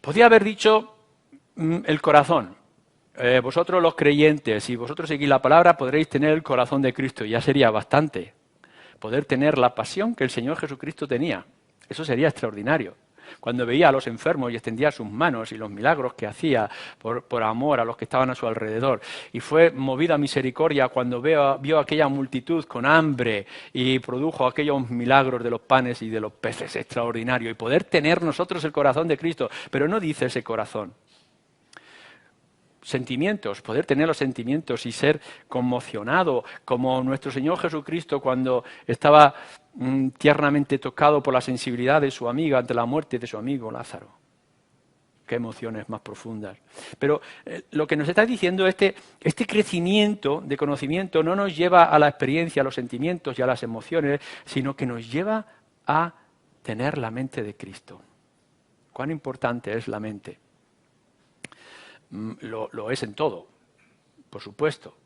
Podía haber dicho el corazón. Vosotros los creyentes, si vosotros seguís la palabra, podréis tener el corazón de Cristo. Y ya sería bastante. Poder tener la pasión que el Señor Jesucristo tenía. Eso sería extraordinario. Cuando veía a los enfermos y extendía sus manos y los milagros que hacía por amor a los que estaban a su alrededor. Y fue movido a misericordia cuando vio aquella multitud con hambre y produjo aquellos milagros de los panes y de los peces, extraordinario. Y poder tener nosotros el corazón de Cristo, pero no dice ese corazón. Sentimientos, poder tener los sentimientos y ser conmocionado, como nuestro Señor Jesucristo cuando estaba tiernamente tocado por la sensibilidad de su amiga ante la muerte de su amigo Lázaro. Qué emociones más profundas. Pero lo que nos está diciendo este crecimiento de conocimiento no nos lleva a la experiencia, a los sentimientos y a las emociones, sino que nos lleva a tener la mente de Cristo. ¿Cuán importante es la mente? Lo es en todo, por supuesto.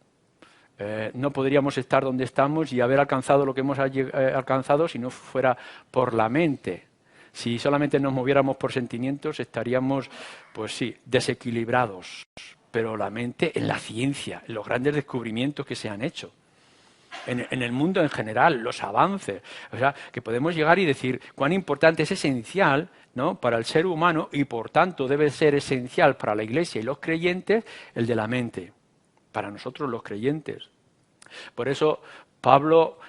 No podríamos estar donde estamos y haber alcanzado lo que hemos alcanzado si no fuera por la mente. Si solamente nos moviéramos por sentimientos estaríamos, pues sí, desequilibrados. Pero la mente en la ciencia, en los grandes descubrimientos que se han hecho, en el mundo en general, los avances, o sea, que podemos llegar y decir cuán importante es esencial, ¿no?, para el ser humano y por tanto debe ser esencial para la Iglesia y los creyentes el de la mente, para nosotros los creyentes. Por eso Pablo,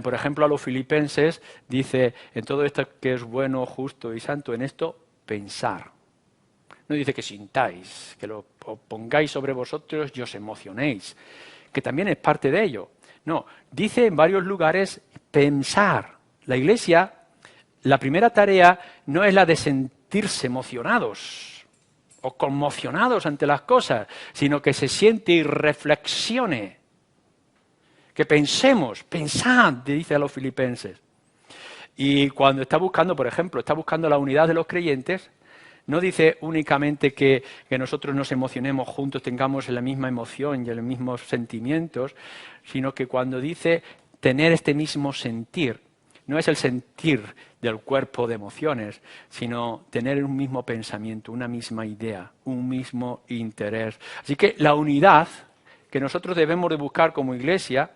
por ejemplo, a los filipenses dice, en todo esto que es bueno, justo y santo, en esto pensar. No dice que sintáis, que lo pongáis sobre vosotros y os emocionéis, que también es parte de ello. No, dice en varios lugares pensar. La Iglesia, la primera tarea no es la de sentirse emocionados o conmocionados ante las cosas, sino que se siente y reflexione. Que pensemos, pensad, dice a los filipenses. Y cuando está buscando, por ejemplo, está buscando la unidad de los creyentes, no dice únicamente que nosotros nos emocionemos juntos, tengamos la misma emoción y los mismos sentimientos, sino que cuando dice tener este mismo sentir, no es el sentir del cuerpo de emociones, sino tener un mismo pensamiento, una misma idea, un mismo interés. Así que la unidad que nosotros debemos de buscar como Iglesia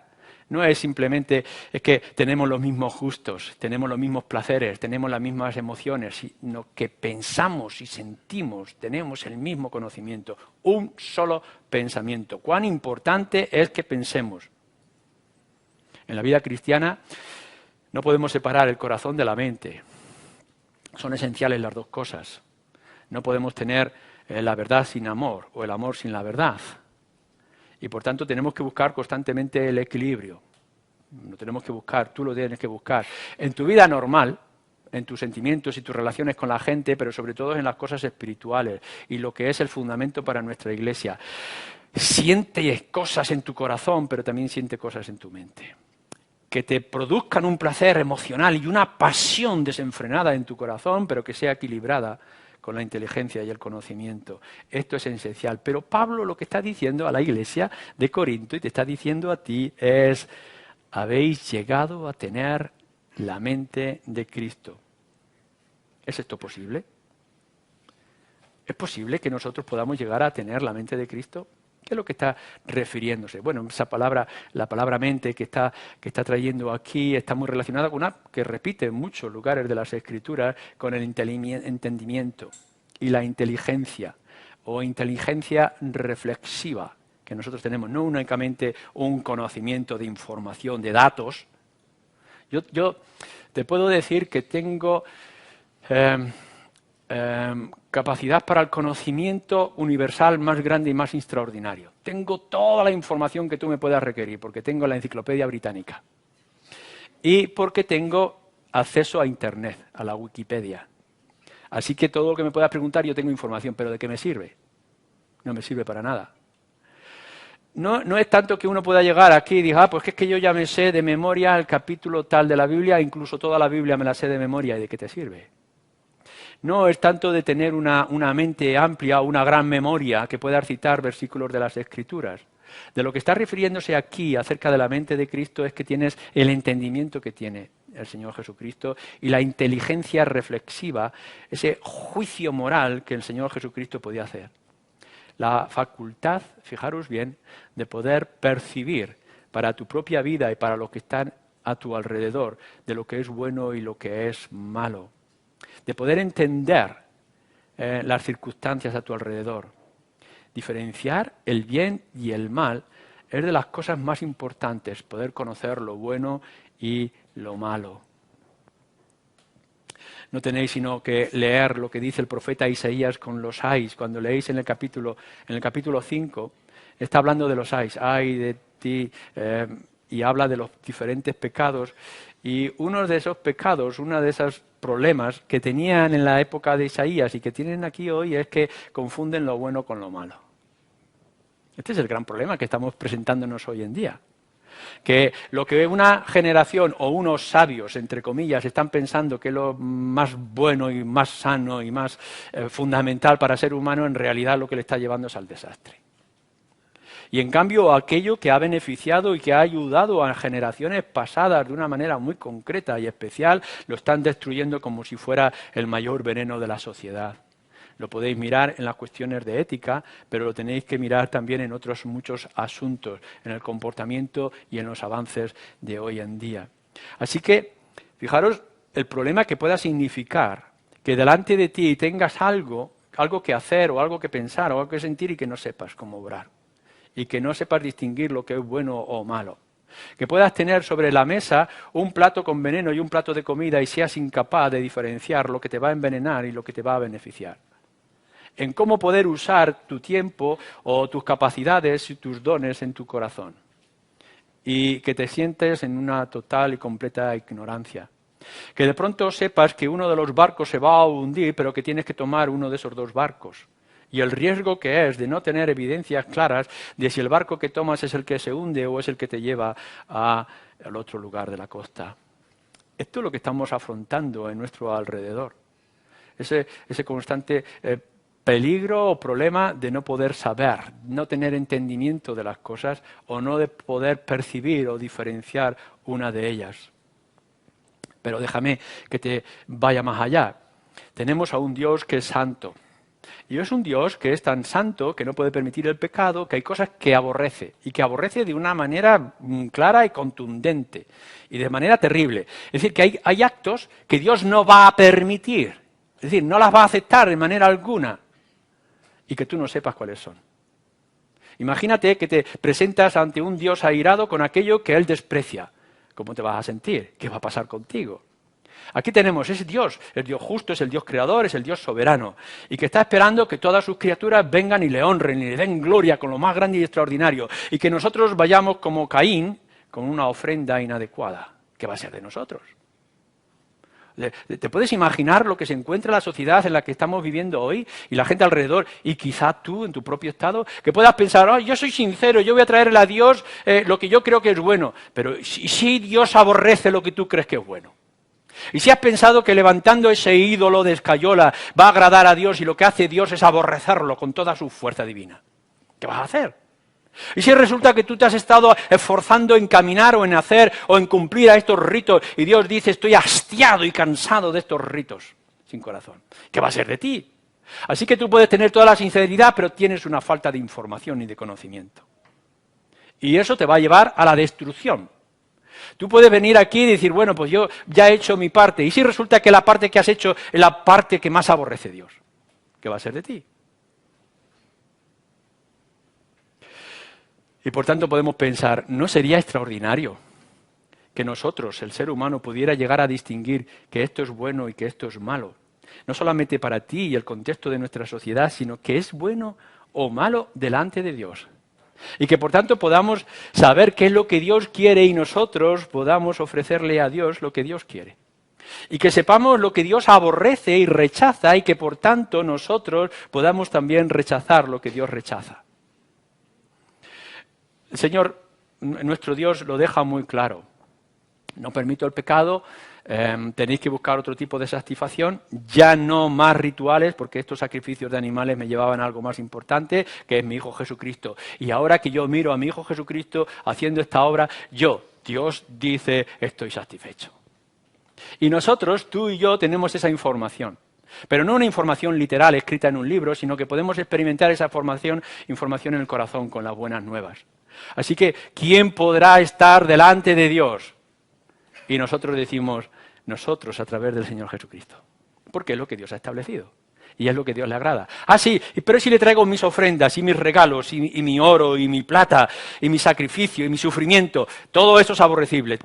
no es simplemente que tenemos los mismos gustos, tenemos los mismos placeres, tenemos las mismas emociones, sino que pensamos y sentimos, tenemos el mismo conocimiento, un solo pensamiento. Cuán importante es que pensemos. En la vida cristiana no podemos separar el corazón de la mente. Son esenciales las dos cosas. No podemos tener la verdad sin amor o el amor sin la verdad. Y por tanto tenemos que buscar constantemente el equilibrio. Lo tenemos que buscar, tú lo tienes que buscar. En tu vida normal, en tus sentimientos y tus relaciones con la gente, pero sobre todo en las cosas espirituales y lo que es el fundamento para nuestra Iglesia. Siente cosas en tu corazón, pero también siente cosas en tu mente. Que te produzcan un placer emocional y una pasión desenfrenada en tu corazón, pero que sea equilibrada con la inteligencia y el conocimiento. Esto es esencial. Pero Pablo lo que está diciendo a la Iglesia de Corinto y te está diciendo a ti es, habéis llegado a tener la mente de Cristo. ¿Es esto posible? ¿Es posible que nosotros podamos llegar a tener la mente de Cristo? ¿Qué es lo que está refiriéndose? Bueno, esa palabra, la palabra mente que está trayendo aquí está muy relacionada con una que repite en muchos lugares de las Escrituras, con el entendimiento y la inteligencia, o inteligencia reflexiva que nosotros tenemos, no únicamente un conocimiento de información, de datos. Yo te puedo decir que tengo capacidad para el conocimiento universal más grande y más extraordinario. Tengo toda la información que tú me puedas requerir, porque tengo la Enciclopedia Británica. Y porque tengo acceso a Internet, a la Wikipedia. Así que todo lo que me puedas preguntar yo tengo información, pero ¿de qué me sirve? No me sirve para nada. No es tanto que uno pueda llegar aquí y diga, pues que es que yo ya me sé de memoria el capítulo tal de la Biblia, incluso toda la Biblia me la sé de memoria, ¿y de qué te sirve? No es tanto de tener una mente amplia, una gran memoria que pueda citar versículos de las Escrituras. De lo que está refiriéndose aquí acerca de la mente de Cristo es que tienes el entendimiento que tiene el Señor Jesucristo, y la inteligencia reflexiva, ese juicio moral que el Señor Jesucristo podía hacer. La facultad, fijaros bien, de poder percibir para tu propia vida y para los que están a tu alrededor de lo que es bueno y lo que es malo. De poder entender las circunstancias a tu alrededor. Diferenciar el bien y el mal es de las cosas más importantes, poder conocer lo bueno y lo malo. No tenéis sino que leer lo que dice el profeta Isaías con los ayes. Cuando leéis en el capítulo 5, está hablando de los ayes. Ay de ti, y habla de los diferentes pecados. Y uno de esos pecados, uno de esos problemas que tenían en la época de Isaías y que tienen aquí hoy es que confunden lo bueno con lo malo. Este es el gran problema que estamos presentándonos hoy en día. Que lo que una generación o unos sabios, entre comillas, están pensando que es lo más bueno y más sano y más fundamental para ser humano, en realidad lo que le está llevando es al desastre. Y en cambio aquello que ha beneficiado y que ha ayudado a generaciones pasadas de una manera muy concreta y especial, lo están destruyendo como si fuera el mayor veneno de la sociedad. Lo podéis mirar en las cuestiones de ética, pero lo tenéis que mirar también en otros muchos asuntos, en el comportamiento y en los avances de hoy en día. Así que, fijaros el problema que pueda significar que delante de ti tengas algo que hacer o algo que pensar o algo que sentir y que no sepas cómo obrar. Y que no sepas distinguir lo que es bueno o malo. Que puedas tener sobre la mesa un plato con veneno y un plato de comida y seas incapaz de diferenciar lo que te va a envenenar y lo que te va a beneficiar. En cómo poder usar tu tiempo o tus capacidades y tus dones en tu corazón. Y que te sientes en una total y completa ignorancia. Que de pronto sepas que uno de los barcos se va a hundir, pero que tienes que tomar uno de esos dos barcos. Y el riesgo que es de no tener evidencias claras de si el barco que tomas es el que se hunde o es el que te lleva al otro lugar de la costa. Esto es lo que estamos afrontando en nuestro alrededor. Ese constante peligro o problema de no poder saber, no tener entendimiento de las cosas o no de poder percibir o diferenciar una de ellas. Pero déjame que te vaya más allá. Tenemos a un Dios que es santo. Y es un Dios que es tan santo que no puede permitir el pecado, que hay cosas que aborrece, y que aborrece de una manera clara y contundente, y de manera terrible. Es decir, que hay actos que Dios no va a permitir, es decir, no las va a aceptar de manera alguna, y que tú no sepas cuáles son. Imagínate que te presentas ante un Dios airado con aquello que Él desprecia. ¿Cómo te vas a sentir? ¿Qué va a pasar contigo? Aquí tenemos ese Dios, el Dios justo, es el Dios creador, es el Dios soberano, y que está esperando que todas sus criaturas vengan y le honren y le den gloria con lo más grande y extraordinario, y que nosotros vayamos como Caín con una ofrenda inadecuada. ¿Qué va a ser de nosotros? ¿Te puedes imaginar lo que se encuentra la sociedad en la que estamos viviendo hoy y la gente alrededor y quizá tú en tu propio estado? Que puedas pensar, oh, yo soy sincero, yo voy a traerle a Dios lo que yo creo que es bueno, pero si Dios aborrece lo que tú crees que es bueno. Y si has pensado que levantando ese ídolo de escayola va a agradar a Dios y lo que hace Dios es aborrecerlo con toda su fuerza divina, ¿qué vas a hacer? Y si resulta que tú te has estado esforzando en caminar o en hacer o en cumplir a estos ritos y Dios dice estoy hastiado y cansado de estos ritos sin corazón, ¿qué va a ser de ti? Así que tú puedes tener toda la sinceridad pero tienes una falta de información y de conocimiento. Y eso te va a llevar a la destrucción. Tú puedes venir aquí y decir, bueno, pues yo ya he hecho mi parte. Y si resulta que la parte que has hecho es la parte que más aborrece Dios, ¿qué va a ser de ti? Y por tanto podemos pensar, ¿no sería extraordinario que nosotros, el ser humano, pudiera llegar a distinguir que esto es bueno y que esto es malo? No solamente para ti y el contexto de nuestra sociedad, sino que es bueno o malo delante de Dios. Y que por tanto podamos saber qué es lo que Dios quiere y nosotros podamos ofrecerle a Dios lo que Dios quiere. Y que sepamos lo que Dios aborrece y rechaza y que por tanto nosotros podamos también rechazar lo que Dios rechaza. El Señor, nuestro Dios, lo deja muy claro. No permito el pecado, tenéis que buscar otro tipo de satisfacción, ya no más rituales, porque estos sacrificios de animales me llevaban a algo más importante, que es mi Hijo Jesucristo. Y ahora que yo miro a mi Hijo Jesucristo haciendo esta obra, Dios dice, estoy satisfecho. Y nosotros, tú y yo, tenemos esa información. Pero no una información literal escrita en un libro, sino que podemos experimentar esa información en el corazón con las buenas nuevas. Así que, ¿quién podrá estar delante de Dios? Y nosotros decimos, nosotros a través del Señor Jesucristo. Porque es lo que Dios ha establecido. Y es lo que Dios le agrada. Ah, sí, pero si le traigo mis ofrendas y mis regalos y mi oro y mi plata y mi sacrificio y mi sufrimiento, todo eso es aborrecible.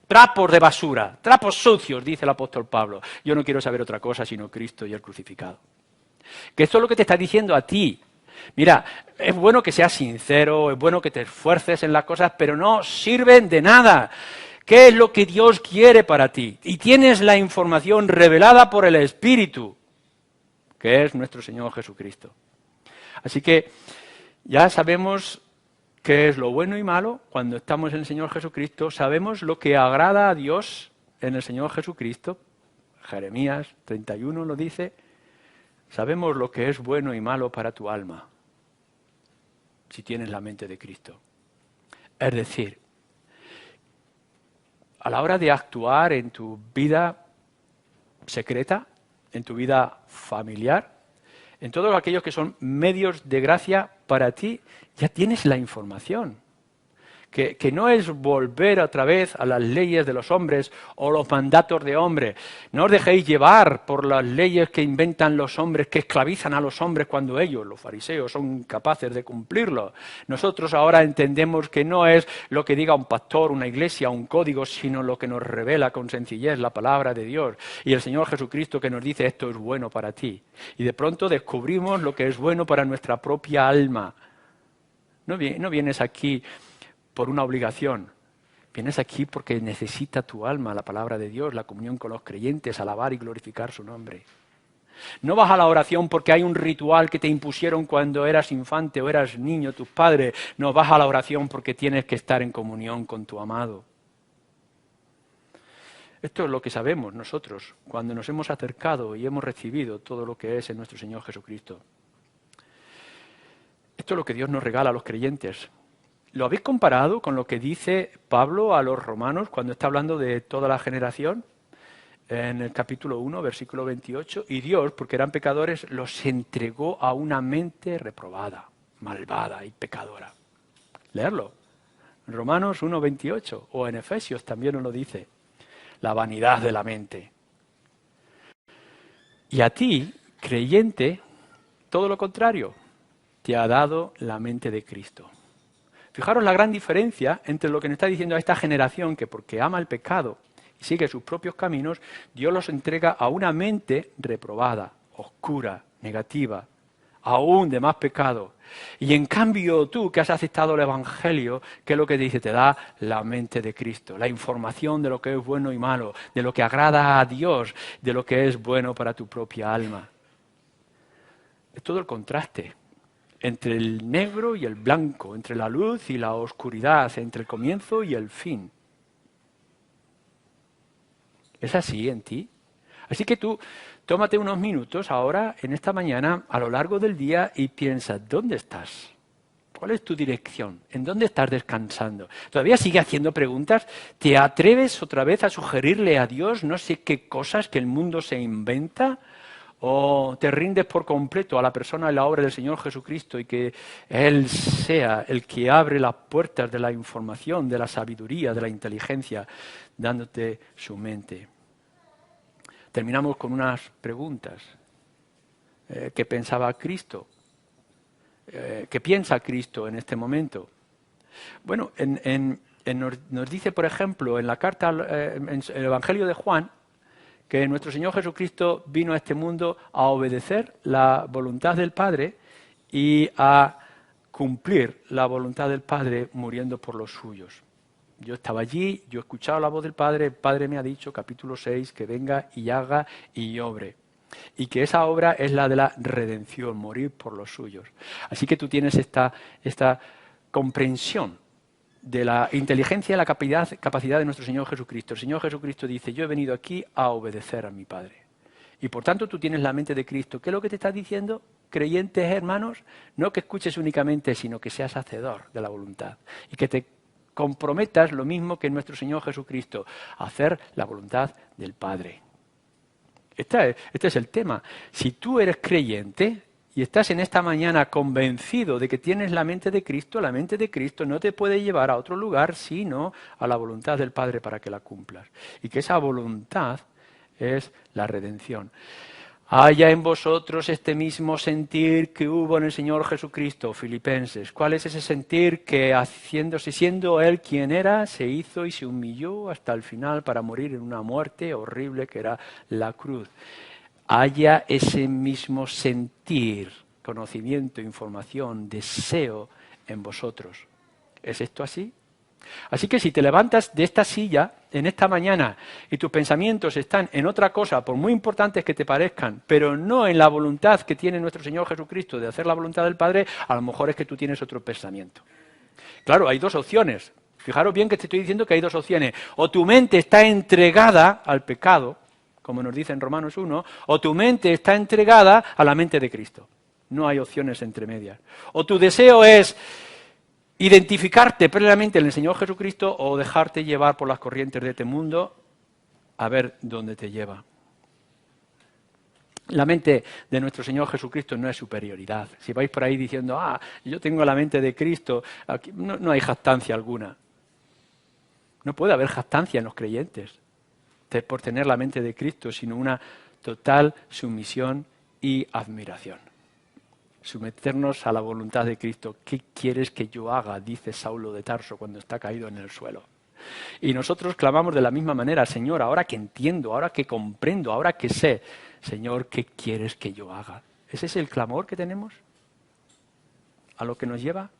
Trapos de basura, trapos sucios, dice el apóstol Pablo. Yo no quiero saber otra cosa sino Cristo y el crucificado. Que esto es lo que te está diciendo a ti. Mira, es bueno que seas sincero, es bueno que te esfuerces en las cosas, pero no sirven de nada. ¿Qué es lo que Dios quiere para ti? Y tienes la información revelada por el Espíritu, que es nuestro Señor Jesucristo. Así que ya sabemos qué es lo bueno y malo cuando estamos en el Señor Jesucristo, sabemos lo que agrada a Dios en el Señor Jesucristo. Jeremías 31 lo dice, sabemos lo que es bueno y malo para tu alma, si tienes la mente de Cristo. Es decir, a la hora de actuar en tu vida secreta, en tu vida familiar, en todos aquellos que son medios de gracia para ti, ya tienes la información. Que no es volver otra vez a las leyes de los hombres o los mandatos de hombres. No os dejéis llevar por las leyes que inventan los hombres, que esclavizan a los hombres cuando ellos, los fariseos, son capaces de cumplirlo. Nosotros ahora entendemos que no es lo que diga un pastor, una iglesia, un código, sino lo que nos revela con sencillez la palabra de Dios. Y el Señor Jesucristo que nos dice esto es bueno para ti. Y de pronto descubrimos lo que es bueno para nuestra propia alma. No vienes aquí por una obligación. Vienes aquí porque necesita tu alma la palabra de Dios, la comunión con los creyentes, alabar y glorificar su nombre. No vas a la oración porque hay un ritual que te impusieron cuando eras infante o eras niño, tus padres. No, vas a la oración porque tienes que estar en comunión con tu amado. Esto es lo que sabemos nosotros cuando nos hemos acercado y hemos recibido todo lo que es en nuestro Señor Jesucristo. Esto es lo que Dios nos regala a los creyentes. ¿Lo habéis comparado con lo que dice Pablo a los romanos cuando está hablando de toda la generación? En el capítulo 1, versículo 28. Y Dios, porque eran pecadores, los entregó a una mente reprobada, malvada y pecadora. Leerlo. En Romanos 1, 28. O en Efesios también nos lo dice. La vanidad de la mente. Y a ti, creyente, todo lo contrario. Te ha dado la mente de Cristo. Fijaros la gran diferencia entre lo que nos está diciendo a esta generación, que porque ama el pecado y sigue sus propios caminos, Dios los entrega a una mente reprobada, oscura, negativa, aún de más pecado. Y en cambio tú, que has aceptado el Evangelio, ¿qué es lo que dice? Te da la mente de Cristo, la información de lo que es bueno y malo, de lo que agrada a Dios, de lo que es bueno para tu propia alma. Es todo el contraste entre el negro y el blanco, entre la luz y la oscuridad, entre el comienzo y el fin. ¿Es así en ti? Así que tú tómate unos minutos ahora, en esta mañana, a lo largo del día y piensa, ¿dónde estás? ¿Cuál es tu dirección? ¿En dónde estás descansando? ¿Todavía sigue haciendo preguntas? ¿Te atreves otra vez a sugerirle a Dios no sé qué cosas que el mundo se inventa? ¿O te rindes por completo a la persona y la obra del Señor Jesucristo y que Él sea el que abre las puertas de la información, de la sabiduría, de la inteligencia, dándote su mente? Terminamos con unas preguntas. ¿Qué pensaba Cristo? ¿Qué piensa Cristo en este momento? Bueno, nos dice, por ejemplo, en la carta, en el Evangelio de Juan, que nuestro Señor Jesucristo vino a este mundo a obedecer la voluntad del Padre y a cumplir la voluntad del Padre muriendo por los suyos. Yo estaba allí, yo he escuchado la voz del Padre, el Padre me ha dicho, capítulo 6, que venga y haga y obre. Y que esa obra es la de la redención, morir por los suyos. Así que tú tienes esta comprensión de la inteligencia y la capacidad de nuestro Señor Jesucristo. El Señor Jesucristo dice, yo he venido aquí a obedecer a mi Padre. Y por tanto tú tienes la mente de Cristo. ¿Qué es lo que te está diciendo, creyentes hermanos? No que escuches únicamente, sino que seas hacedor de la voluntad. Y que te comprometas lo mismo que nuestro Señor Jesucristo, hacer la voluntad del Padre. Este es el tema. Si tú eres creyente y estás en esta mañana convencido de que tienes la mente de Cristo no te puede llevar a otro lugar sino a la voluntad del Padre para que la cumplas. Y que esa voluntad es la redención. Haya en vosotros este mismo sentir que hubo en el Señor Jesucristo, Filipenses. ¿Cuál es ese sentir que siendo Él quien era, se hizo y se humilló hasta el final para morir en una muerte horrible que era la cruz? Haya ese mismo sentir, conocimiento, información, deseo en vosotros. ¿Es esto así? Así que si te levantas de esta silla en esta mañana y tus pensamientos están en otra cosa, por muy importantes que te parezcan, pero no en la voluntad que tiene nuestro Señor Jesucristo de hacer la voluntad del Padre, a lo mejor es que tú tienes otro pensamiento. Claro, hay dos opciones. Fijaros bien que te estoy diciendo que hay dos opciones. O tu mente está entregada al pecado, como nos dice en Romanos 1, o tu mente está entregada a la mente de Cristo. No hay opciones entre medias. O tu deseo es identificarte plenamente en el Señor Jesucristo o dejarte llevar por las corrientes de este mundo a ver dónde te lleva. La mente de nuestro Señor Jesucristo no es superioridad. Si vais por ahí diciendo, yo tengo la mente de Cristo, aquí no hay jactancia alguna. No puede haber jactancia en los creyentes por tener la mente de Cristo, sino una total sumisión y admiración. Someternos a la voluntad de Cristo. ¿Qué quieres que yo haga?, dice Saulo de Tarso cuando está caído en el suelo. Y nosotros clamamos de la misma manera, Señor, ahora que entiendo, ahora que comprendo, ahora que sé, Señor, ¿qué quieres que yo haga? ¿Ese es el clamor que tenemos? ¿A lo que nos lleva?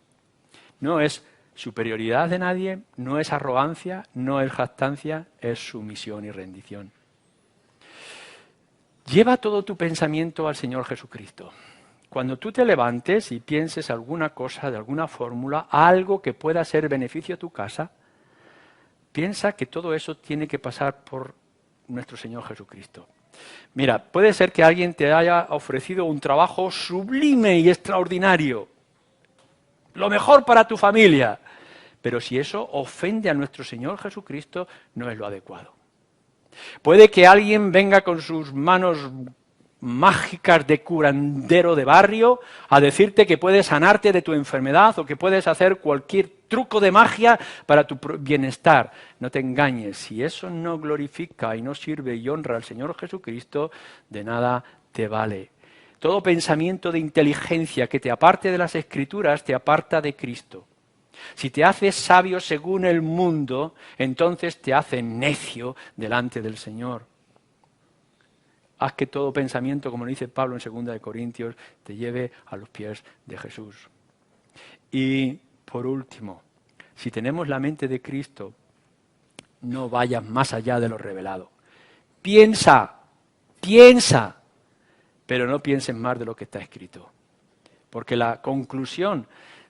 No es superioridad de nadie, no es arrogancia, no es jactancia, es sumisión y rendición. Lleva todo tu pensamiento al Señor Jesucristo. Cuando tú te levantes y pienses alguna cosa, de alguna fórmula, algo que pueda ser beneficio a tu casa, piensa que todo eso tiene que pasar por nuestro Señor Jesucristo. Mira, puede ser que alguien te haya ofrecido un trabajo sublime y extraordinario, lo mejor para tu familia, pero si eso ofende a nuestro Señor Jesucristo, no es lo adecuado. Puede que alguien venga con sus manos mágicas de curandero de barrio a decirte que puedes sanarte de tu enfermedad o que puedes hacer cualquier truco de magia para tu bienestar. No te engañes, si eso no glorifica y no sirve y honra al Señor Jesucristo, de nada te vale. Todo pensamiento de inteligencia que te aparte de las Escrituras te aparta de Cristo. Si te haces sabio según el mundo, entonces te hace necio delante del Señor. Haz que todo pensamiento, como lo dice Pablo en 2 Corintios, te lleve a los pies de Jesús. Y por último, si tenemos la mente de Cristo, no vayas más allá de lo revelado. Piensa, pero no pienses más de lo que está escrito. Porque la conclusión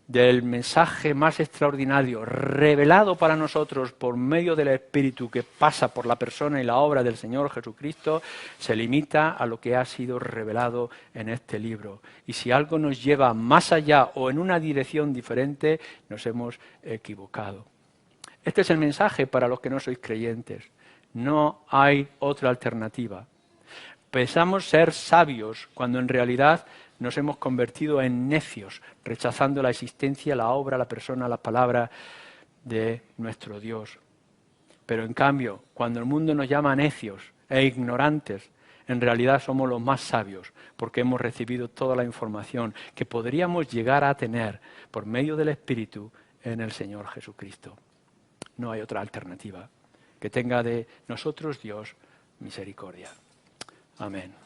del mensaje más extraordinario revelado para nosotros por medio del Espíritu que pasa por la persona y la obra del Señor Jesucristo se limita a lo que ha sido revelado en este libro. Y si algo nos lleva más allá o en una dirección diferente, nos hemos equivocado. Este es el mensaje para los que no sois creyentes. No hay otra alternativa. Pensamos ser sabios cuando en realidad nos hemos convertido en necios, rechazando la existencia, la obra, la persona, la palabra de nuestro Dios. Pero en cambio, cuando el mundo nos llama necios e ignorantes, en realidad somos los más sabios, porque hemos recibido toda la información que podríamos llegar a tener por medio del Espíritu en el Señor Jesucristo. No hay otra alternativa. Que tenga de nosotros Dios misericordia. Amén.